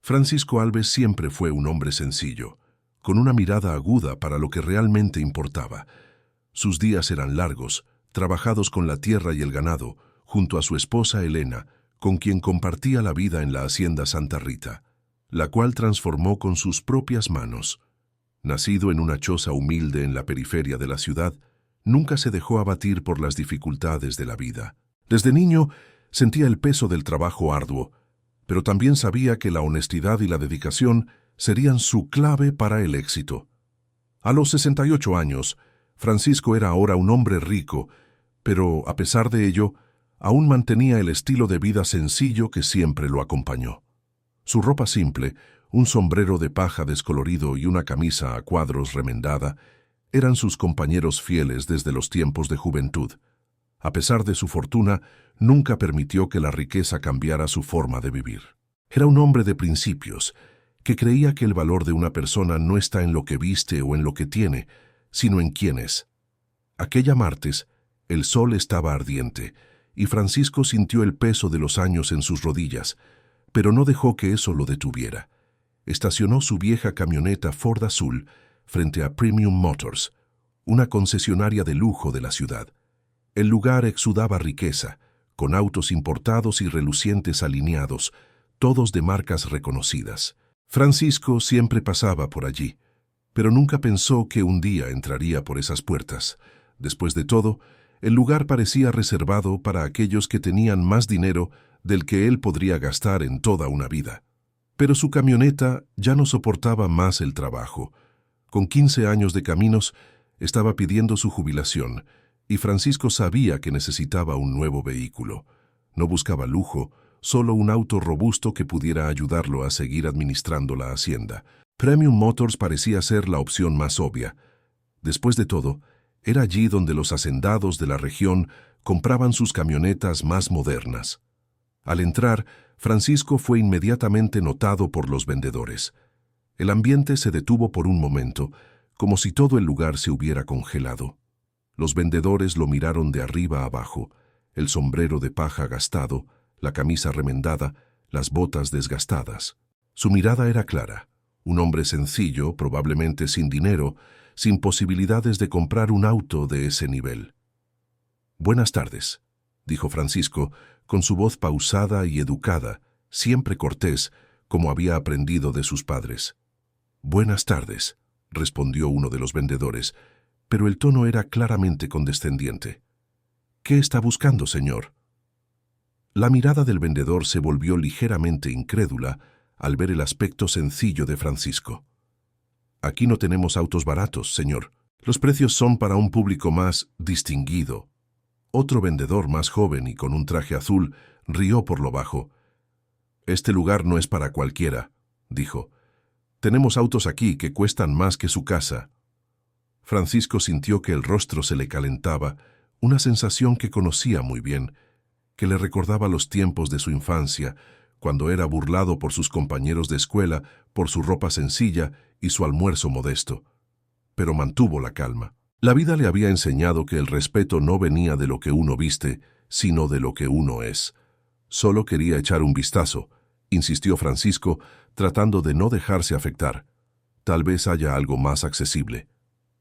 Francisco Alves siempre fue un hombre sencillo, con una mirada aguda para lo que realmente importaba. Sus días eran largos, trabajados con la tierra y el ganado, junto a su esposa Elena, con quien compartía la vida en la hacienda Santa Rita, la cual transformó con sus propias manos. Nacido en una choza humilde en la periferia de la ciudad, nunca se dejó abatir por las dificultades de la vida. Desde niño sentía el peso del trabajo arduo, pero también sabía que la honestidad y la dedicación serían su clave para el éxito. A los 68 años, Francisco era ahora un hombre rico, pero a pesar de ello, aún mantenía el estilo de vida sencillo que siempre lo acompañó. Su ropa simple, un sombrero de paja descolorido y una camisa a cuadros remendada, eran sus compañeros fieles desde los tiempos de juventud. A pesar de su fortuna, nunca permitió que la riqueza cambiara su forma de vivir. Era un hombre de principios, que creía que el valor de una persona no está en lo que viste o en lo que tiene, sino en quién es. Aquella martes, el sol estaba ardiente, y Francisco sintió el peso de los años en sus rodillas, pero no dejó que eso lo detuviera. Estacionó su vieja camioneta Ford azul frente a Premium Motors, una concesionaria de lujo de la ciudad. El lugar exudaba riqueza, con autos importados y relucientes alineados, todos de marcas reconocidas. Francisco siempre pasaba por allí, pero nunca pensó que un día entraría por esas puertas. Después de todo, el lugar parecía reservado para aquellos que tenían más dinero del que él podría gastar en toda una vida. Pero su camioneta ya no soportaba más el trabajo. Con 15 años de caminos, estaba pidiendo su jubilación, y Francisco sabía que necesitaba un nuevo vehículo. No buscaba lujo, solo un auto robusto que pudiera ayudarlo a seguir administrando la hacienda. Premium Motors parecía ser la opción más obvia. Después de todo, era allí donde los hacendados de la región compraban sus camionetas más modernas. Al entrar, Francisco fue inmediatamente notado por los vendedores. El ambiente se detuvo por un momento, como si todo el lugar se hubiera congelado. Los vendedores lo miraron de arriba a abajo, el sombrero de paja gastado, la camisa remendada, las botas desgastadas. Su mirada era clara. Un hombre sencillo, probablemente sin dinero, sin posibilidades de comprar un auto de ese nivel. «Buenas tardes», dijo Francisco, con su voz pausada y educada, siempre cortés, como había aprendido de sus padres. «Buenas tardes», respondió uno de los vendedores, pero el tono era claramente condescendiente. «¿Qué está buscando, señor?» La mirada del vendedor se volvió ligeramente incrédula al ver el aspecto sencillo de Francisco. «Aquí no tenemos autos baratos, señor. Los precios son para un público más distinguido». Otro vendedor más joven y con un traje azul rió por lo bajo. «Este lugar no es para cualquiera», dijo. «Tenemos autos aquí que cuestan más que su casa». Francisco sintió que el rostro se le calentaba, una sensación que conocía muy bien, que le recordaba los tiempos de su infancia, cuando era burlado por sus compañeros de escuela por su ropa sencilla y su almuerzo modesto. Pero mantuvo la calma. La vida le había enseñado que el respeto no venía de lo que uno viste, sino de lo que uno es. Solo quería echar un vistazo, insistió Francisco, tratando de no dejarse afectar. Tal vez haya algo más accesible.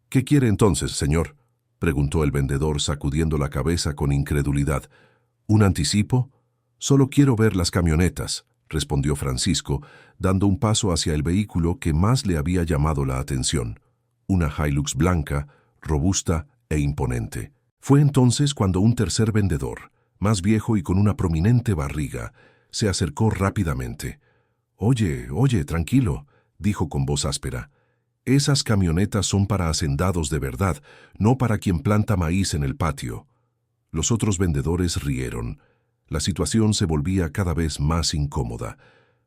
«¿Qué quiere entonces, señor?», preguntó el vendedor sacudiendo la cabeza con incredulidad. «¿Un anticipo?» «Solo quiero ver las camionetas», respondió Francisco, dando un paso hacia el vehículo que más le había llamado la atención. Una Hilux blanca, robusta e imponente. Fue entonces cuando un tercer vendedor, más viejo y con una prominente barriga, se acercó rápidamente. «Oye, tranquilo», dijo con voz áspera. «Esas camionetas son para hacendados de verdad, no para quien planta maíz en el patio». Los otros vendedores rieron. La situación se volvía cada vez más incómoda.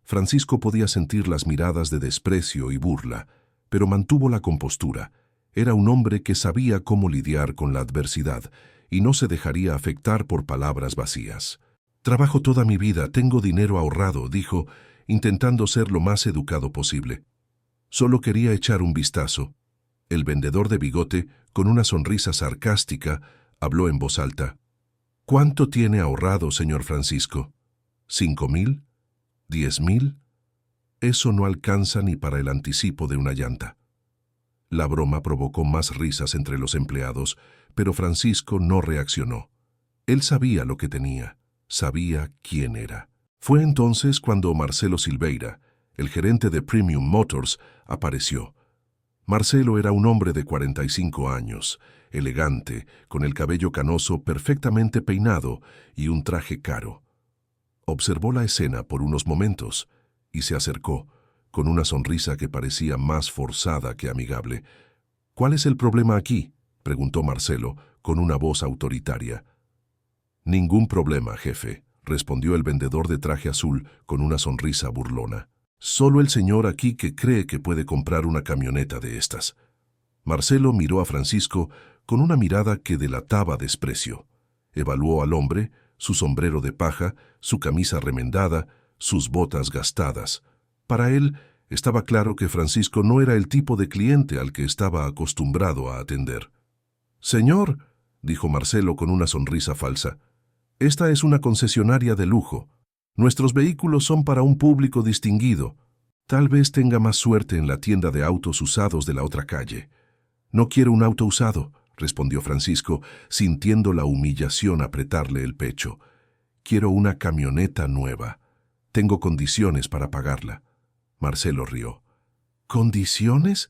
Francisco podía sentir las miradas de desprecio y burla, pero mantuvo la compostura. Era un hombre que sabía cómo lidiar con la adversidad y no se dejaría afectar por palabras vacías. «Trabajo toda mi vida, tengo dinero ahorrado», dijo, intentando ser lo más educado posible. Solo quería echar un vistazo. El vendedor de bigote, con una sonrisa sarcástica, habló en voz alta. «¿Cuánto tiene ahorrado, señor Francisco? ¿5,000? ¿10,000?» Eso no alcanza ni para el anticipo de una llanta. La broma provocó más risas entre los empleados, pero Francisco no reaccionó. Él sabía lo que tenía, sabía quién era. Fue entonces cuando Marcelo Silveira, el gerente de Premium Motors, apareció. Marcelo era un hombre de 45 años, elegante, con el cabello canoso perfectamente peinado y un traje caro. Observó la escena por unos momentos y se acercó, con una sonrisa que parecía más forzada que amigable. «¿Cuál es el problema aquí?», preguntó Marcelo, con una voz autoritaria. «Ningún problema, jefe», respondió el vendedor de traje azul con una sonrisa burlona. «Solo el señor aquí que cree que puede comprar una camioneta de estas». Marcelo miró a Francisco con una mirada que delataba desprecio. Evaluó al hombre, su sombrero de paja, su camisa remendada, sus botas gastadas. Para él, estaba claro que Francisco no era el tipo de cliente al que estaba acostumbrado a atender. «Señor», dijo Marcelo con una sonrisa falsa, «esta es una concesionaria de lujo. Nuestros vehículos son para un público distinguido. Tal vez tenga más suerte en la tienda de autos usados de la otra calle». «No quiero un auto usado», respondió Francisco, sintiendo la humillación apretarle el pecho. «Quiero una camioneta nueva. Tengo condiciones para pagarla». Marcelo rió. «¿Condiciones?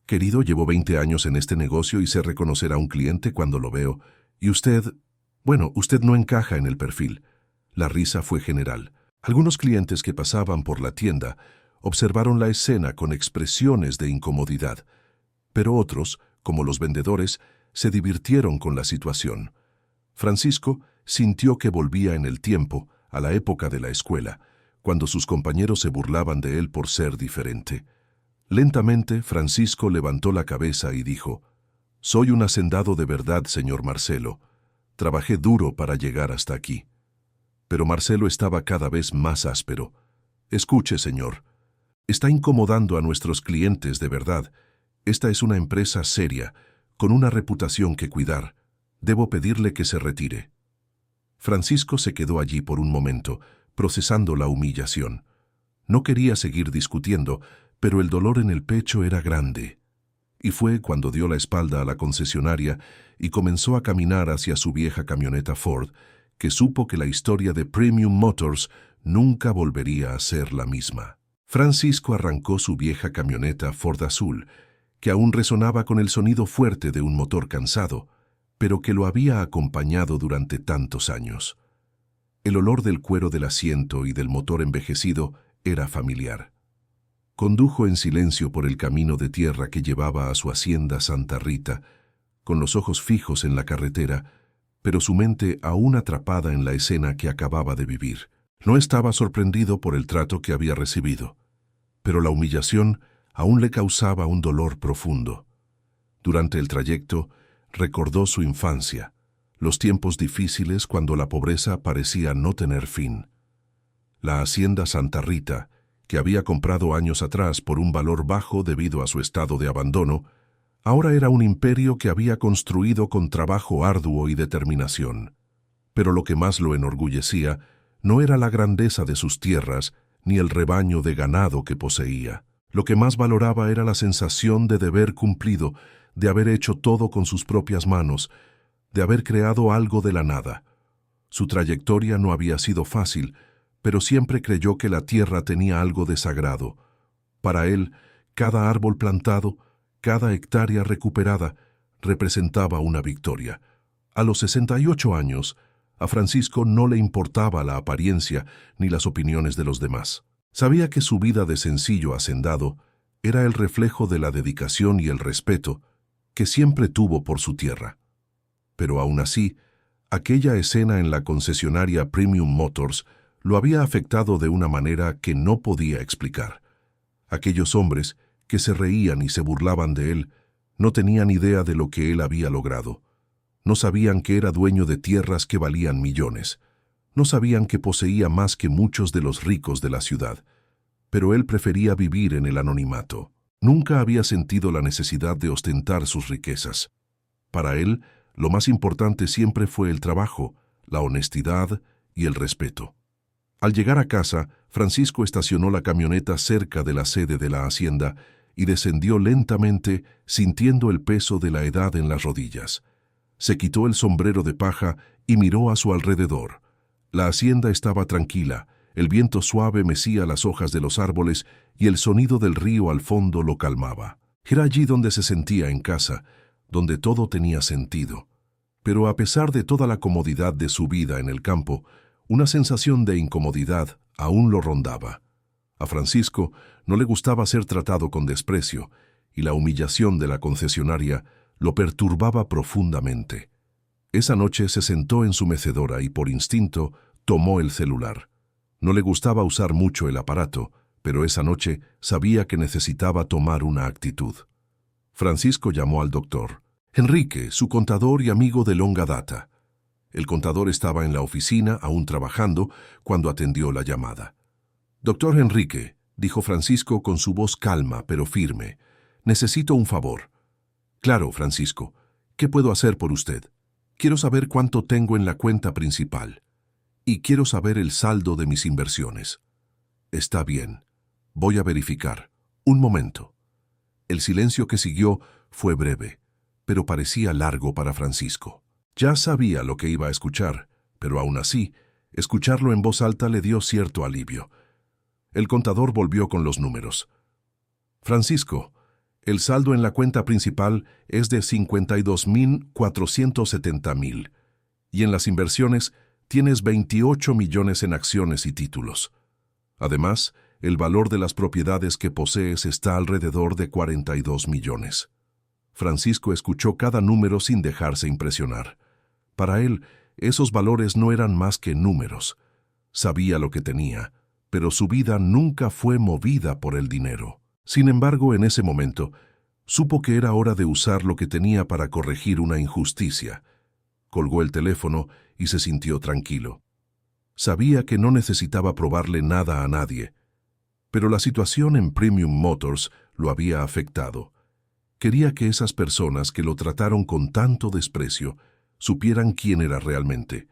Querido, llevo 20 años en este negocio y sé reconocer a un cliente cuando lo veo. Y usted... Bueno, usted no encaja en el perfil». La risa fue general. Algunos clientes que pasaban por la tienda observaron la escena con expresiones de incomodidad, pero otros, como los vendedores, se divirtieron con la situación. Francisco sintió que volvía en el tiempo, a la época de la escuela, cuando sus compañeros se burlaban de él por ser diferente. Lentamente, Francisco levantó la cabeza y dijo: «Soy un hacendado de verdad, señor Marcelo. Trabajé duro para llegar hasta aquí». Pero Marcelo estaba cada vez más áspero. «Escuche, señor. Está incomodando a nuestros clientes de verdad. Esta es una empresa seria, con una reputación que cuidar. Debo pedirle que se retire». Francisco se quedó allí por un momento, procesando la humillación. No quería seguir discutiendo, pero el dolor en el pecho era grande. Y fue cuando dio la espalda a la concesionaria y comenzó a caminar hacia su vieja camioneta Ford, que supo que la historia de Premium Motors nunca volvería a ser la misma. Francisco arrancó su vieja camioneta Ford azul, que aún resonaba con el sonido fuerte de un motor cansado, pero que lo había acompañado durante tantos años. El olor del cuero del asiento y del motor envejecido era familiar. Condujo en silencio por el camino de tierra que llevaba a su hacienda Santa Rita, con los ojos fijos en la carretera, pero su mente aún atrapada en la escena que acababa de vivir. No estaba sorprendido por el trato que había recibido, pero la humillación aún le causaba un dolor profundo. Durante el trayecto, recordó su infancia, los tiempos difíciles cuando la pobreza parecía no tener fin. La hacienda Santa Rita, que había comprado años atrás por un valor bajo debido a su estado de abandono, ahora era un imperio que había construido con trabajo arduo y determinación. Pero lo que más lo enorgullecía no era la grandeza de sus tierras ni el rebaño de ganado que poseía. Lo que más valoraba era la sensación de deber cumplido, de haber hecho todo con sus propias manos, de haber creado algo de la nada. Su trayectoria no había sido fácil, pero siempre creyó que la tierra tenía algo de sagrado. Para él, cada árbol plantado, cada hectárea recuperada, representaba una victoria. A los 68 años, a Francisco no le importaba la apariencia ni las opiniones de los demás. Sabía que su vida de sencillo hacendado era el reflejo de la dedicación y el respeto que siempre tuvo por su tierra. Pero aún así, aquella escena en la concesionaria Premium Motors lo había afectado de una manera que no podía explicar. Aquellos hombres que se reían y se burlaban de él no tenían idea de lo que él había logrado. No sabían que era dueño de tierras que valían millones. No sabían que poseía más que muchos de los ricos de la ciudad. Pero él prefería vivir en el anonimato. Nunca había sentido la necesidad de ostentar sus riquezas. Para él, lo más importante siempre fue el trabajo, la honestidad y el respeto. Al llegar a casa, Francisco estacionó la camioneta cerca de la sede de la hacienda y descendió lentamente, sintiendo el peso de la edad en las rodillas. Se quitó el sombrero de paja y miró a su alrededor. La hacienda estaba tranquila, el viento suave mecía las hojas de los árboles y el sonido del río al fondo lo calmaba. Era allí donde se sentía en casa, donde todo tenía sentido. Pero a pesar de toda la comodidad de su vida en el campo, una sensación de incomodidad aún lo rondaba. A Francisco no le gustaba ser tratado con desprecio, y la humillación de la concesionaria lo perturbaba profundamente. Esa noche se sentó en su mecedora y por instinto tomó el celular. No le gustaba usar mucho el aparato, pero esa noche sabía que necesitaba tomar una actitud. Francisco llamó al doctor Enrique, su contador y amigo de longa data. El contador estaba en la oficina, aún trabajando, cuando atendió la llamada. «Doctor Enrique», dijo Francisco con su voz calma pero firme, «necesito un favor». «Claro, Francisco. ¿Qué puedo hacer por usted?» «Quiero saber cuánto tengo en la cuenta principal. Y quiero saber el saldo de mis inversiones». «Está bien. Voy a verificar. Un momento». El silencio que siguió fue breve, pero parecía largo para Francisco. Ya sabía lo que iba a escuchar, pero aún así, escucharlo en voz alta le dio cierto alivio. El contador volvió con los números. «Francisco, el saldo en la cuenta principal es de 52.470.000, y en las inversiones tienes 28 millones en acciones y títulos. Además, el valor de las propiedades que posees está alrededor de 42 millones». Francisco escuchó cada número sin dejarse impresionar. Para él, esos valores no eran más que números. Sabía lo que tenía, pero su vida nunca fue movida por el dinero. Sin embargo, en ese momento, supo que era hora de usar lo que tenía para corregir una injusticia. Colgó el teléfono y se sintió tranquilo. Sabía que no necesitaba probarle nada a nadie, pero la situación en Premium Motors lo había afectado. Quería que esas personas que lo trataron con tanto desprecio supieran quién era realmente.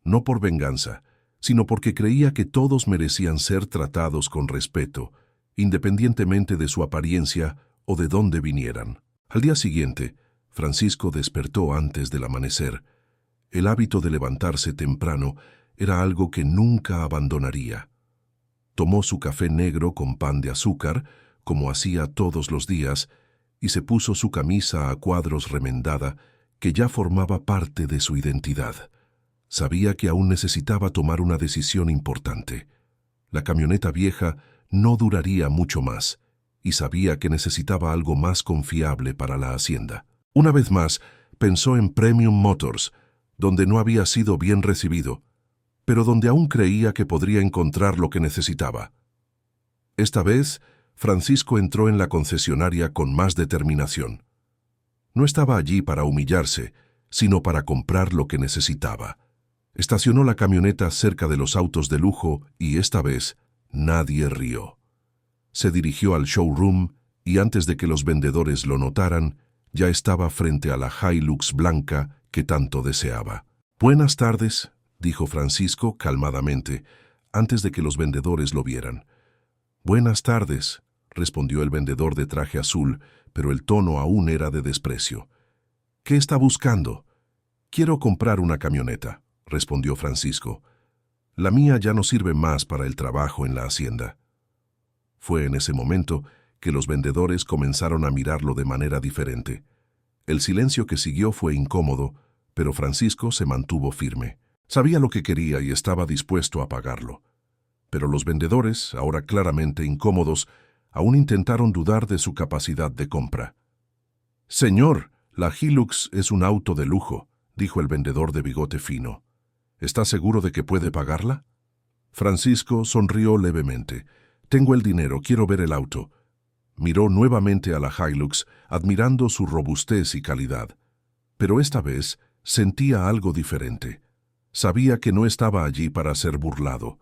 No por venganza, sino porque creía que todos merecían ser tratados con respeto, independientemente de su apariencia o de dónde vinieran. Al día siguiente, Francisco despertó antes del amanecer. El hábito de levantarse temprano era algo que nunca abandonaría. Tomó su café negro con pan de azúcar, como hacía todos los días, y se puso su camisa a cuadros remendada, que ya formaba parte de su identidad. Sabía que aún necesitaba tomar una decisión importante. La camioneta vieja no duraría mucho más, y sabía que necesitaba algo más confiable para la hacienda. Una vez más, pensó en Premium Motors, donde no había sido bien recibido, pero donde aún creía que podría encontrar lo que necesitaba. Esta vez, Francisco entró en la concesionaria con más determinación. No estaba allí para humillarse, sino para comprar lo que necesitaba. Estacionó la camioneta cerca de los autos de lujo y esta vez nadie rió. Se dirigió al showroom y antes de que los vendedores lo notaran, ya estaba frente a la Hilux blanca que tanto deseaba. «Buenas tardes», dijo Francisco calmadamente, antes de que los vendedores lo vieran. «Buenas tardes», respondió el vendedor de traje azul, pero el tono aún era de desprecio. «¿Qué está buscando?» «Quiero comprar una camioneta», respondió Francisco. «La mía ya no sirve más para el trabajo en la hacienda». Fue en ese momento que los vendedores comenzaron a mirarlo de manera diferente. El silencio que siguió fue incómodo, pero Francisco se mantuvo firme. Sabía lo que quería y estaba dispuesto a pagarlo. Pero los vendedores, ahora claramente incómodos, aún intentaron dudar de su capacidad de compra. «Señor, la Hilux es un auto de lujo», dijo el vendedor de bigote fino. «¿Está seguro de que puede pagarla?» Francisco sonrió levemente. «Tengo el dinero, quiero ver el auto». Miró nuevamente a la Hilux, admirando su robustez y calidad. Pero esta vez sentía algo diferente. Sabía que no estaba allí para ser burlado.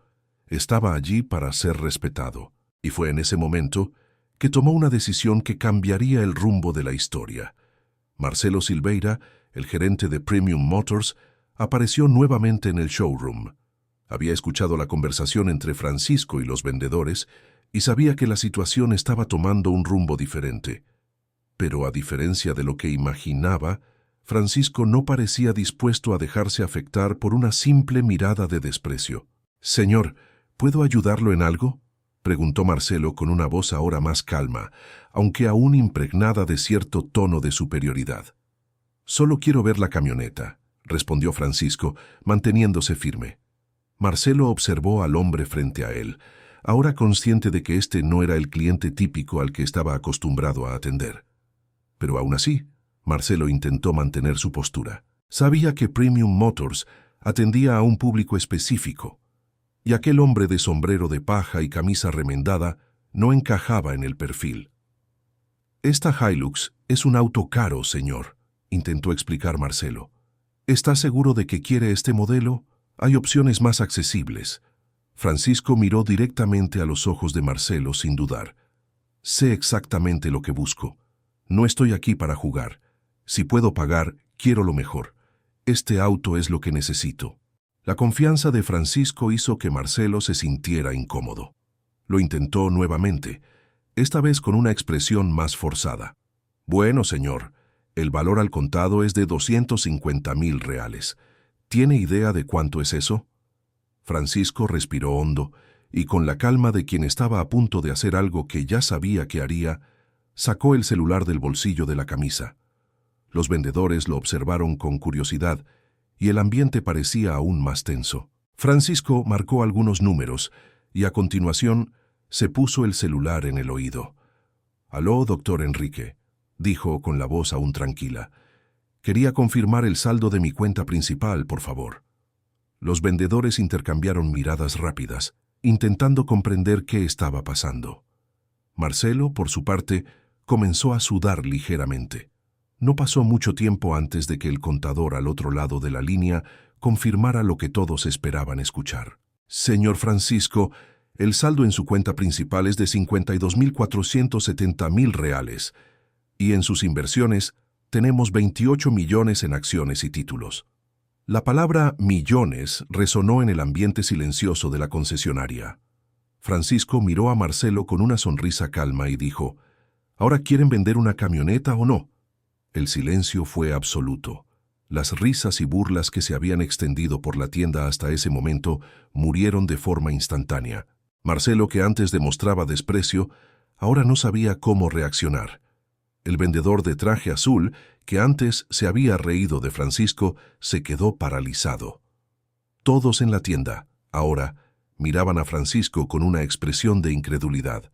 Estaba allí para ser respetado. Y fue en ese momento que tomó una decisión que cambiaría el rumbo de la historia. Marcelo Silveira, el gerente de Premium Motors, apareció nuevamente en el showroom. Había escuchado la conversación entre Francisco y los vendedores y sabía que la situación estaba tomando un rumbo diferente. Pero a diferencia de lo que imaginaba, Francisco no parecía dispuesto a dejarse afectar por una simple mirada de desprecio. «Señor, ¿puedo ayudarlo en algo?», preguntó Marcelo con una voz ahora más calma, aunque aún impregnada de cierto tono de superioridad. «Solo quiero ver la camioneta», respondió Francisco, manteniéndose firme. Marcelo observó al hombre frente a él, ahora consciente de que este no era el cliente típico al que estaba acostumbrado a atender. Pero aún así, Marcelo intentó mantener su postura. Sabía que Premium Motors atendía a un público específico, y aquel hombre de sombrero de paja y camisa remendada no encajaba en el perfil. «Esta Hilux es un auto caro, señor», intentó explicar Marcelo. «¿Está seguro de que quiere este modelo? Hay opciones más accesibles». Francisco miró directamente a los ojos de Marcelo sin dudar. «Sé exactamente lo que busco. No estoy aquí para jugar. Si puedo pagar, quiero lo mejor. Este auto es lo que necesito». La confianza de Francisco hizo que Marcelo se sintiera incómodo. Lo intentó nuevamente, esta vez con una expresión más forzada. «Bueno, señor, el valor al contado es de 250,000 reales. ¿Tiene idea de cuánto es eso?». Francisco respiró hondo y, con la calma de quien estaba a punto de hacer algo que ya sabía que haría, sacó el celular del bolsillo de la camisa. Los vendedores lo observaron con curiosidad y el ambiente parecía aún más tenso. Francisco marcó algunos números y a continuación se puso el celular en el oído. «Aló, doctor Enrique», dijo con la voz aún tranquila. «Quería confirmar el saldo de mi cuenta principal, por favor». Los vendedores intercambiaron miradas rápidas, intentando comprender qué estaba pasando. Marcelo, por su parte, comenzó a sudar ligeramente. No pasó mucho tiempo antes de que el contador al otro lado de la línea confirmara lo que todos esperaban escuchar. «Señor Francisco, el saldo en su cuenta principal es de 52,470,000 reales y en sus inversiones tenemos 28 millones en acciones y títulos». La palabra millones resonó en el ambiente silencioso de la concesionaria. Francisco miró a Marcelo con una sonrisa calma y dijo: «¿Ahora quieren vender una camioneta o no?». El silencio fue absoluto. Las risas y burlas que se habían extendido por la tienda hasta ese momento murieron de forma instantánea. Marcelo, que antes demostraba desprecio, ahora no sabía cómo reaccionar. El vendedor de traje azul, que antes se había reído de Francisco, se quedó paralizado. Todos en la tienda, ahora, miraban a Francisco con una expresión de incredulidad.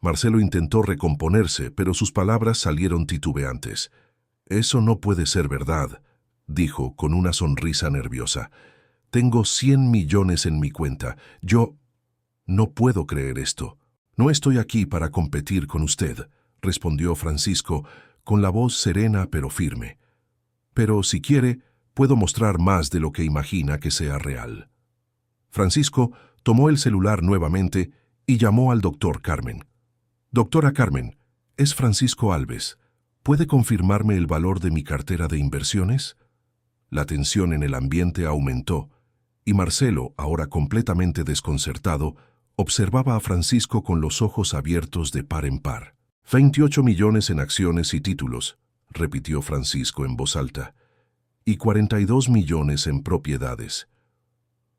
Marcelo intentó recomponerse, pero sus palabras salieron titubeantes. «Eso no puede ser verdad», dijo con una sonrisa nerviosa. «Tengo 100 millones en mi cuenta. Yo no puedo creer esto. No estoy aquí para competir con usted», respondió Francisco, con la voz serena pero firme. «Pero si quiere, puedo mostrar más de lo que imagina que sea real». Francisco tomó el celular nuevamente y llamó al doctor Carmen. «Doctora Carmen, es Francisco Alves. ¿Puede confirmarme el valor de mi cartera de inversiones?». La tensión en el ambiente aumentó, y Marcelo, ahora completamente desconcertado, observaba a Francisco con los ojos abiertos de par en par. 28 millones en acciones y títulos, repitió Francisco en voz alta, y 42 millones en propiedades.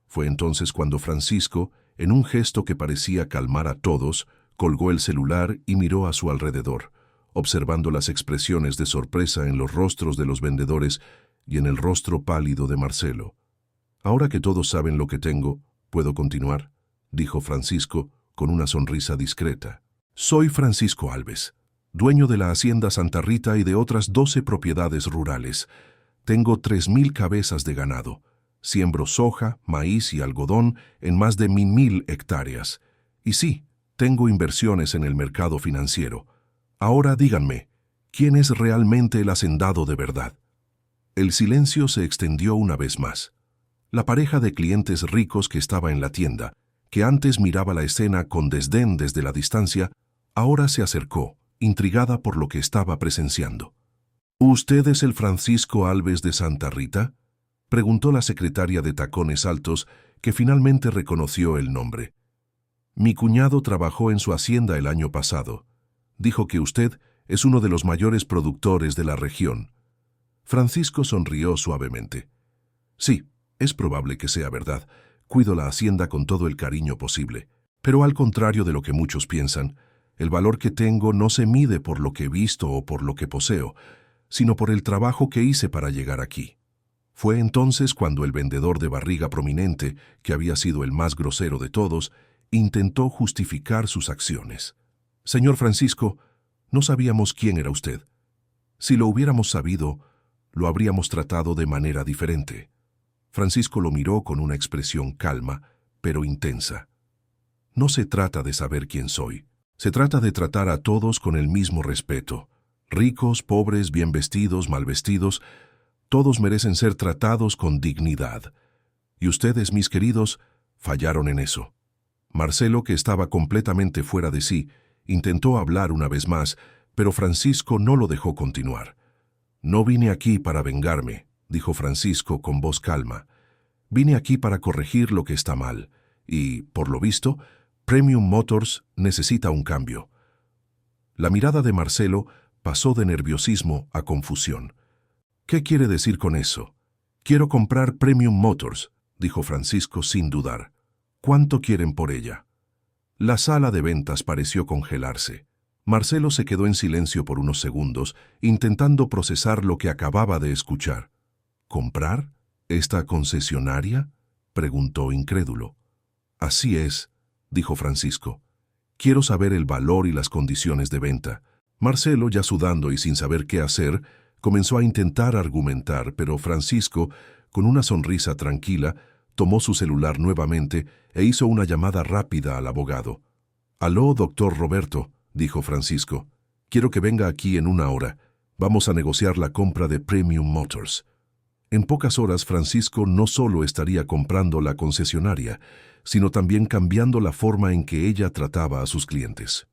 Fue entonces cuando Francisco, en un gesto que parecía calmar a todos, colgó el celular y miró a su alrededor, observando las expresiones de sorpresa en los rostros de los vendedores y en el rostro pálido de Marcelo. «Ahora que todos saben lo que tengo, ¿puedo continuar?», dijo Francisco con una sonrisa discreta. «Soy Francisco Alves, dueño de la Hacienda Santa Rita y de otras 12 propiedades rurales. Tengo 3,000 cabezas de ganado. Siembro soja, maíz y algodón en más de 1,000 hectáreas. Y sí, tengo inversiones en el mercado financiero. Ahora díganme, ¿quién es realmente el hacendado de verdad?». El silencio se extendió una vez más. La pareja de clientes ricos que estaba en la tienda, que antes miraba la escena con desdén desde la distancia, ahora se acercó, intrigada por lo que estaba presenciando. «¿Usted es el Francisco Alves de Santa Rita?», preguntó la secretaria de tacones altos, que finalmente reconoció el nombre. Mi cuñado trabajó en su hacienda el año pasado. Dijo que usted es uno de los mayores productores de la región. Francisco sonrió suavemente. Sí, es probable que sea verdad. Cuido la hacienda con todo el cariño posible. Pero al contrario de lo que muchos piensan, el valor que tengo no se mide por lo que he visto o por lo que poseo, sino por el trabajo que hice para llegar aquí. Fue entonces cuando el vendedor de barriga prominente, que había sido el más grosero de todos, intentó justificar sus acciones. Señor Francisco, no sabíamos quién era usted. Si lo hubiéramos sabido, lo habríamos tratado de manera diferente. Francisco lo miró con una expresión calma, pero intensa. No se trata de saber quién soy. Se trata de tratar a todos con el mismo respeto. Ricos, pobres, bien vestidos, mal vestidos, todos merecen ser tratados con dignidad. Y ustedes, mis queridos, fallaron en eso. Marcelo, que estaba completamente fuera de sí, intentó hablar una vez más, pero Francisco no lo dejó continuar. No vine aquí para vengarme, dijo Francisco con voz calma. Vine aquí para corregir lo que está mal. Y, por lo visto, Premium Motors necesita un cambio. La mirada de Marcelo pasó de nerviosismo a confusión. ¿Qué quiere decir con eso? Quiero comprar Premium Motors, dijo Francisco sin dudar. ¿Cuánto quieren por ella? La sala de ventas pareció congelarse. Marcelo se quedó en silencio por unos segundos, intentando procesar lo que acababa de escuchar. ¿Comprar? ¿Esta concesionaria?, preguntó incrédulo. Así es, dijo Francisco. Quiero saber el valor y las condiciones de venta. Marcelo, ya sudando y sin saber qué hacer, comenzó a intentar argumentar, pero Francisco, con una sonrisa tranquila, tomó su celular nuevamente e hizo una llamada rápida al abogado. «Aló, doctor Roberto», dijo Francisco. «Quiero que venga aquí en 1 hora. Vamos a negociar la compra de Premium Motors». En pocas horas, Francisco no solo estaría comprando la concesionaria, sino también cambiando la forma en que ella trataba a sus clientes.